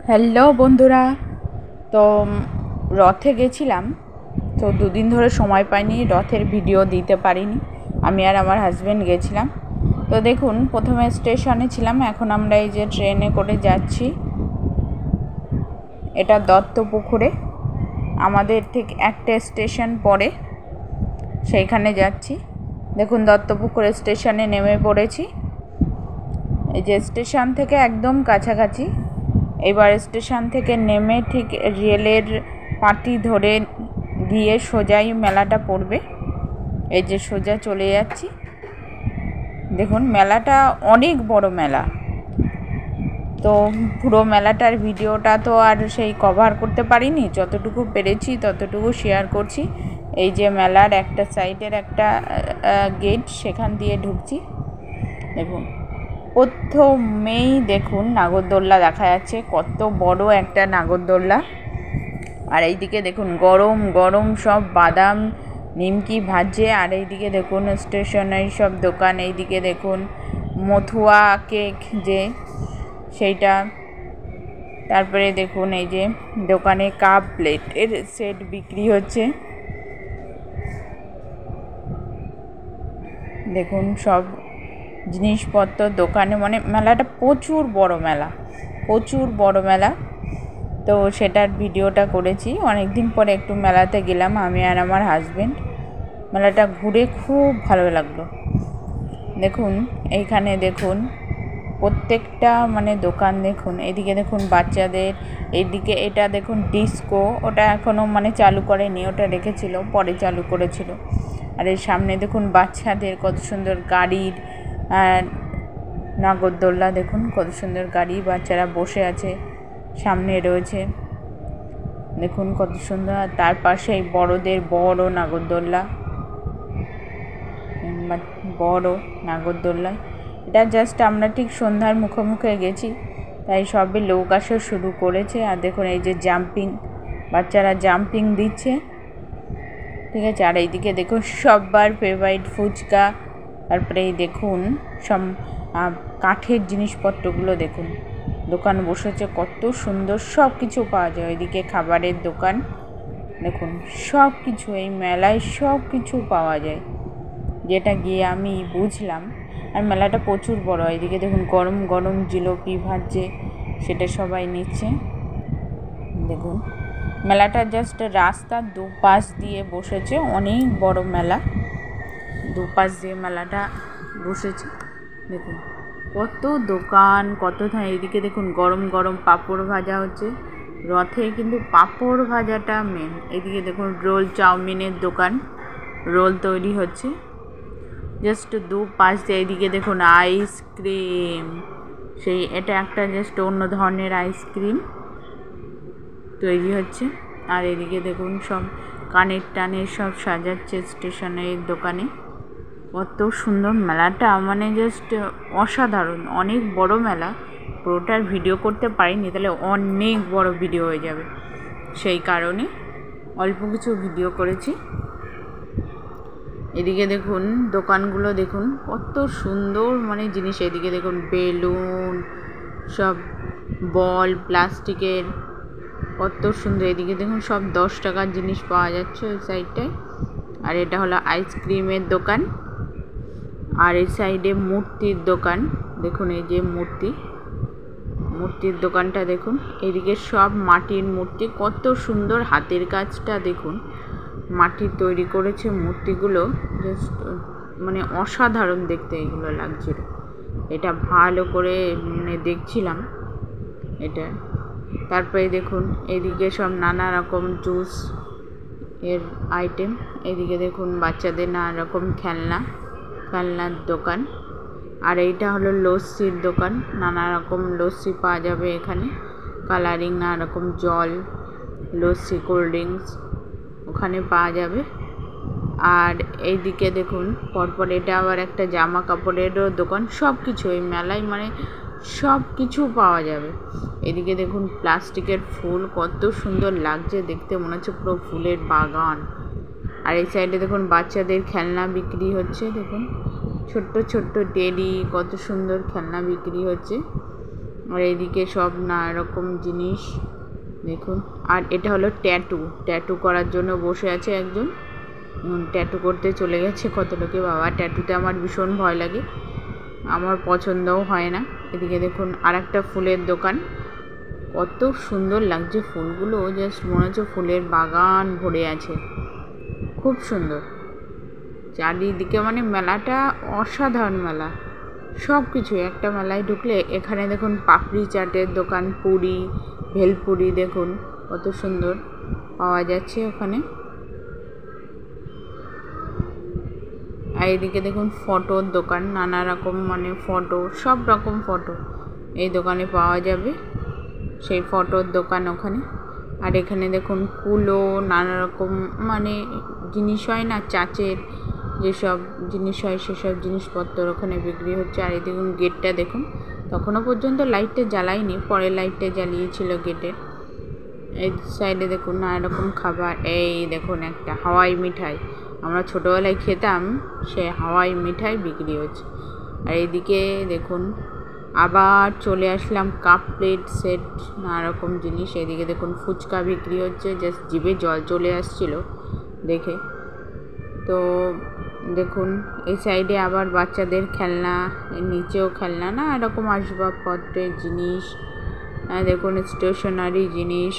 Hello বন্ধুরা। তো রথে গেছিলাম, তো দুদিন ধরে সময় পাইনি, রথের ভিডিও দিতে পারিনি। আমি আর আমার হাজব্যান্ড গেছিলাম। তো দেখুন, প্রথমে স্টেশনে ছিলাম, এখন আমরা এই যে ট্রেনে করে যাচ্ছি। এটা দত্তপুকুরে, আমাদের ঠিক একটা স্টেশন পরে সেইখানে যাচ্ছি। দেখুন, দত্তপুকুরে স্টেশনে নেমে পড়েছি। এই যে স্টেশন থেকে একদম কাছাকাছি। এবার স্টেশন থেকে নেমে ঠিক রেলের পাটি ধরে গিয়ে সোজাই মেলাটা পড়বে। এই যে সোজা চলে যাচ্ছি। দেখুন, মেলাটা অনেক বড় মেলা। তো পুরো মেলাটার ভিডিওটা তো আর সেই কভার করতে পারিনি, যতটুকু পেরেছি ততটুকু শেয়ার করছি। এই যে মেলার একটা সাইডের একটা গেট, সেখান দিয়ে ঢুকছি। দেখুন, প্রথমেই দেখুন নাগরদোল্লা দেখা যাচ্ছে, কত বড় একটা নাগরদোল্লা। আর এইদিকে দেখুন গরম গরম সব বাদাম নিমকি ভাজছে। আর এইদিকে দেখুন স্টেশনারি সব দোকান। এইদিকে দেখুন মথুয়া কেক, যে সেইটা। তারপরে দেখুন এই যে দোকানে কাপ প্লেটের সেট বিক্রি হচ্ছে। দেখুন সব জিনিসপত্র দোকানে, মানে মেলাটা প্রচুর বড় মেলা, প্রচুর বড় মেলা। তো সেটার ভিডিওটা করেছি। অনেক দিন পরে একটু মেলাতে গেলাম আমি আর আমার হাজব্যান্ড। মেলাটা ঘুরে খুব ভালো লাগলো। দেখুন এইখানে দেখুন প্রত্যেকটা মানে দোকান। দেখুন এইদিকে দেখুন বাচ্চাদের, এইদিকে এটা দেখুন ডিস্কো, ওটা এখনও মানে চালু করেনি, ওটা রেখেছিল, পরে চালু করেছিল। আর এর সামনে দেখুন বাচ্চাদের কত সুন্দর গাড়ির নাগরদোল্লা। দেখুন কত সুন্দর গাড়ি, বাচ্চারা বসে আছে, সামনে রয়েছে। দেখুন কত সুন্দর। তার পাশে বড়দের বড় নাগরদোল্লা, বড় নাগরদোল্লা। এটা জাস্ট আমরা ঠিক সন্ধ্যার মুখোমুখি গেছি, তাই সবে লোক আসা শুরু করেছে। আর দেখুন এই যে জাম্পিং, বাচ্চারা জাম্পিং দিচ্ছে, ঠিক আছে। আর এইদিকে দেখুন সবার ফেভারিট ফুচকা। তারপরে এই দেখুন সব কাঠের জিনিসপত্রগুলো দেখুন, দোকান বসেছে কত সুন্দর, সব কিছু পাওয়া যায়। ওইদিকে খাবারের দোকান, দেখুন সব কিছু এই মেলায় সব কিছু পাওয়া যায়, যেটা গিয়ে আমি বুঝলাম। আর মেলাটা প্রচুর বড়। এদিকে দেখুন গরম গরম জিলিপি ভাজছে, সেটা সবাই নিচ্ছে। দেখুন মেলাটা জাস্ট রাস্তার দুপাশ দিয়ে বসেছে, অনেক বড় মেলা, দুপাশ দিয়ে মেলাটা বসেছে। দেখুন কত দোকান, কত এইদিকে দেখুন গরম গরম পাঁপড় ভাজা হচ্ছে। রথে কিন্তু পাঁপড় ভাজাটা মেন। এদিকে দেখুন রোল, চাউমিনের দোকান, রোল তৈরি হচ্ছে জাস্ট দুপাশ দিয়ে। এইদিকে দেখুন আইসক্রিম, সেই এটা একটা জাস্ট অন্য ধরনের আইসক্রিম তৈরি হচ্ছে। আর এদিকে দেখুন সব কানের টানের সব সাজাচ্ছে স্টেশনের দোকানে। কত সুন্দর মেলাটা, মানে জাস্ট অসাধারণ। অনেক বড় মেলা, পুরোটার ভিডিও করতে পারিনি, তাহলে অনেক বড় ভিডিও হয়ে যাবে, সেই কারণে অল্প কিছু ভিডিও করেছি। এদিকে দেখুন দোকানগুলো দেখুন কত সুন্দর মানে জিনিস। এদিকে দেখুন বেলুন, সব বল প্লাস্টিকের, কত সুন্দর। এদিকে দেখুন সব 10 টাকার জিনিস পাওয়া যাচ্ছে ওই সাইডটায়। আর এটা হলো আইসক্রিমের দোকান। আর এই সাইডে মূর্তির দোকান, দেখুন এই যে মূর্তির দোকানটা দেখুন। এদিকে সব মাটির মূর্তি, কত সুন্দর হাতের কাজটা দেখুন, মাটির তৈরি করেছে মূর্তিগুলো, জাস্ট মানে অসাধারণ দেখতে এগুলো লাগছিল। এটা ভালো করে মানে দেখছিলাম এটা। তারপরে দেখুন এদিকে সব নানা রকম জুস এর আইটেম। এদিকে দেখুন বাচ্চাদের নানা রকম খেলনার দোকান। আর এইটা হলো লস্যির দোকান, নানা রকম লস্যি পাওয়া যাবে এখানে, কালারিং নানা রকম জল, লস্যি, কোল্ড ড্রিঙ্কস ওখানে পাওয়া যাবে। আর এইদিকে দেখুন পরপর এটা আবার একটা জামা কাপড়েরও দোকান। সব কিছু এই মেলায় মানে সব কিছু পাওয়া যাবে। এদিকে দেখুন প্লাস্টিকের ফুল, কত সুন্দর লাগছে দেখতে, মনে হচ্ছে পুরো ফুলের বাগান। আর এই সাইডে দেখুন বাচ্চাদের খেলনা বিক্রি হচ্ছে। দেখুন ছোট্ট ছোট্ট টেডি, কত সুন্দর খেলনা বিক্রি হচ্ছে। আর এইদিকে সব নানা রকম জিনিস দেখুন। আর এটা হলো ট্যাটু করার জন্য বসে আছে একজন, ট্যাটু করতে চলে গেছে কত লোকে। বাবা, ট্যাটুতে আমার ভীষণ ভয় লাগে, আমার পছন্দও হয় না। এদিকে দেখুন আর একটা ফুলের দোকান, কত সুন্দর লাগছে ফুলগুলো, জাস্ট মনে হচ্ছে ফুলের বাগান ভরে আছে, খুব সুন্দর চারিদিকে। মানে মেলাটা অসাধারণ মেলা, সব কিছু একটা মেলায় ঢুকলে। এখানে দেখুন পাপড়ি চাটের দোকান, পুরি, ভেলপুরি দেখুন কত সুন্দর পাওয়া যাচ্ছে ওখানে। আর এদিকে দেখুন ফটোর দোকান, নানা রকম মানে ফটো, সব রকম ফটো এই দোকানে পাওয়া যাবে, সেই ফটোর দোকান ওখানে। আর এখানে দেখুন কুলো, নানা রকম মানে জিনিস হয় না, চাচের যেসব জিনিস হয় সেসব জিনিসপত্র ওখানে বিক্রি হচ্ছে। আর এই দেখুন গেটটা দেখুন, তখনও পর্যন্ত লাইটটা জ্বালায়নি, পরে লাইটটা জ্বালিয়েছিল গেটের। এই সাইডে দেখুন নানা রকম খাবার, এই দেখুন একটা হাওয়াই মিঠাই, আমরা ছোটোবেলায় খেতাম, সে হাওয়াই মিঠাই বিক্রি হচ্ছে। আর এইদিকে দেখুন আবার চলে আসলাম কাপ প্লেট সেট, নানা রকম জিনিস। এদিকে দেখুন ফুচকা বিক্রি হচ্ছে, জাস্ট জিভে জল চলে আসছিল দেখে। তো দেখুন এই সাইডে আবার বাচ্চাদের খেলনা, এর নিচেও খেলনা, না এরকম আসবাবপত্রের জিনিস, দেখুন স্টেশনারি জিনিস।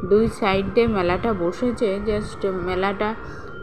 দুই সাইডে মেলাটা বসেছে, জাস্ট মেলাটা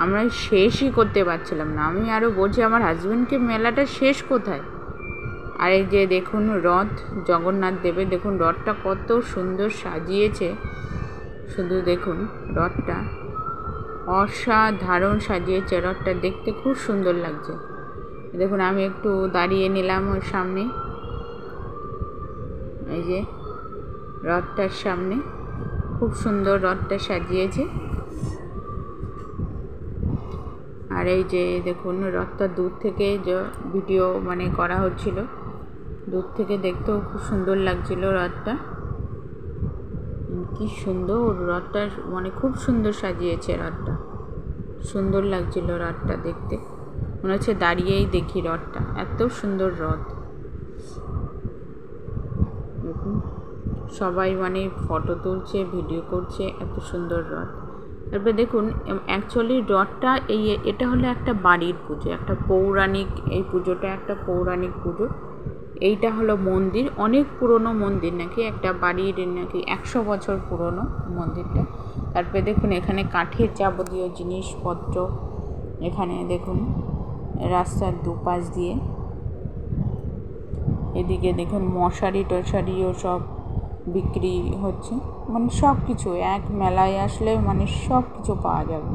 আমরা শেষই করতে পারছিলাম না। আমি আরও বলছি আমার হাজব্যান্ডকে, মেলাটা শেষ কোথায়। আর এই যে দেখুন রথ জগন্নাথ দেবের, দেখুন রথটা কত সুন্দর সাজিয়েছে, শুধু দেখুন রথটা অসাধারণ সাজিয়েছে, রথটা দেখতে খুব সুন্দর লাগছে। দেখুন আমি একটু দাঁড়িয়ে নিলাম ওর সামনে, এই যে রথটার সামনে খুব সুন্দর রথটা সাজিয়েছে। আর এই যে দেখুন রথটা দূর থেকে যে ভিডিও মানে করা হচ্ছিল, দূর থেকে দেখতেও খুব সুন্দর লাগছিল রথটা, কি সুন্দর রথটা, মানে খুব সুন্দর সাজিয়েছে রথটা, সুন্দর লাগছিল রথটা দেখতে, মনে হচ্ছে দাঁড়িয়েই দেখি রথটা, এত সুন্দর রথ। দেখুন সবাই মানে ফটো তুলছে, ভিডিও করছে, এত সুন্দর রথ। তারপরে দেখুন অ্যাকচুয়ালি রথটা এটা হলো একটা বাড়ির পুজো, একটা পৌরাণিক, এই পুজোটা একটা পৌরাণিক পুজো। এইটা হলো মন্দির, অনেক পুরনো মন্দির নাকি, একটা বাড়ির নাকি 100 বছর পুরনো মন্দিরটা। তারপরে দেখুন এখানে কাঠের যাবতীয় জিনিসপত্র, এখানে দেখুন রাস্তার দুপাশ দিয়ে, এদিকে দেখুন মশারি টশারিও সব বিক্রি হচ্ছে, মানে সব কিছু এক মেলায় আসলে মানে সব কিছু পাওয়া যাবে।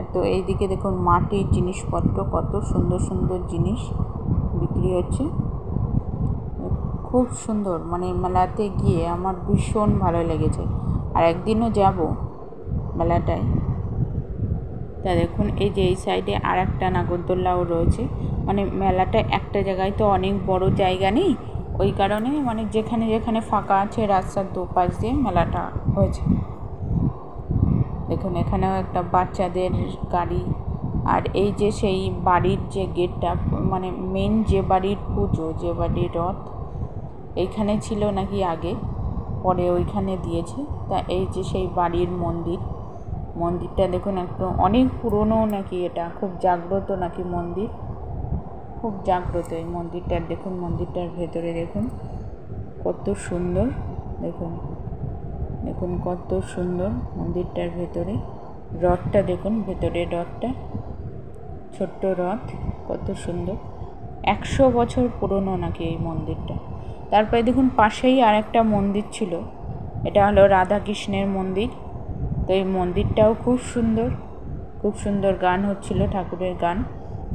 এত এইদিকে দেখুন মাটির জিনিসপত্র, কত সুন্দর সুন্দর জিনিস বিক্রি হচ্ছে, খুব সুন্দর। মানে মেলাতে গিয়ে আমার ভীষণ ভালো লেগেছে, আর একদিনও যাব মেলাটায়। তা দেখুন এই যে এই সাইডে আর একটা নাগরদোল্লাও রয়েছে, মানে মেলাটা একটা জায়গায় তো অনেক বড় জায়গা নেই, ওই কারণে মানে যেখানে যেখানে ফাঁকা আছে রাস্তার দুপাশ দিয়ে মেলাটা হয়েছে। দেখুন এখানেও একটা বাচ্চাদের গাড়ি। আর এই যে সেই বাড়ির যে গেটটা, মানে মেন যে বাড়ির পুজো, যে বাড়ির রথ, এইখানে ছিল নাকি আগে, পরে ওইখানে দিয়েছে। তা এই যে সেই বাড়ির মন্দির, মন্দিরটা দেখুন একটু অনেক পুরনো নাকি, এটা খুব জাগ্রত নাকি মন্দির, খুব জাগ্রত এই মন্দিরটা। দেখুন মন্দিরটার ভেতরে দেখুন কত সুন্দর, দেখুন দেখুন কত সুন্দর মন্দিরটার ভেতরে। রথটা দেখুন, ভেতরে রথটা ছোট্ট রথ, কত সুন্দর, 100 বছর পুরনো নাকি এই মন্দিরটা। তারপরে দেখুন পাশেই আর একটা মন্দির ছিল, এটা হলো রাধাকৃষ্ণের মন্দির। তো এই মন্দিরটাও খুব সুন্দর, খুব সুন্দর গান হচ্ছিল, ঠাকুরের গান।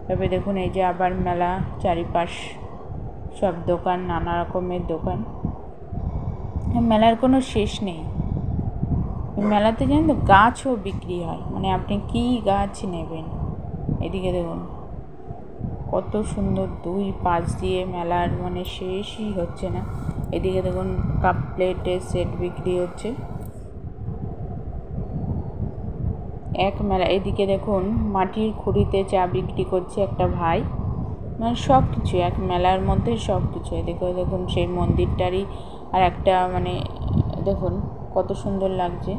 তবে দেখুন এই যে আবার মেলা, চারিপাশ সব দোকান, নানা রকমের দোকান, মেলার কোনো শেষ নেই। মেলাতে জানেন তো গাছও বিক্রি হয়, মানে আপনি কী গাছ নেবেন। এদিকে দেখুন কত সুন্দর, দুই পাশ দিয়ে মেলার মানে শেষই হচ্ছে না। এদিকে দেখুন কাপ প্লেটের সেট বিক্রি হচ্ছে এক মেলা। এদিকে দেখুন মাটির খুঁড়িতে চা বিক্রি করছে একটা ভাই, মানে সব কিছু এক মেলার মধ্যে সব কিছু। দেখুন সেই মন্দিরটারই আর একটা মানে দেখুন কত সুন্দর লাগছে।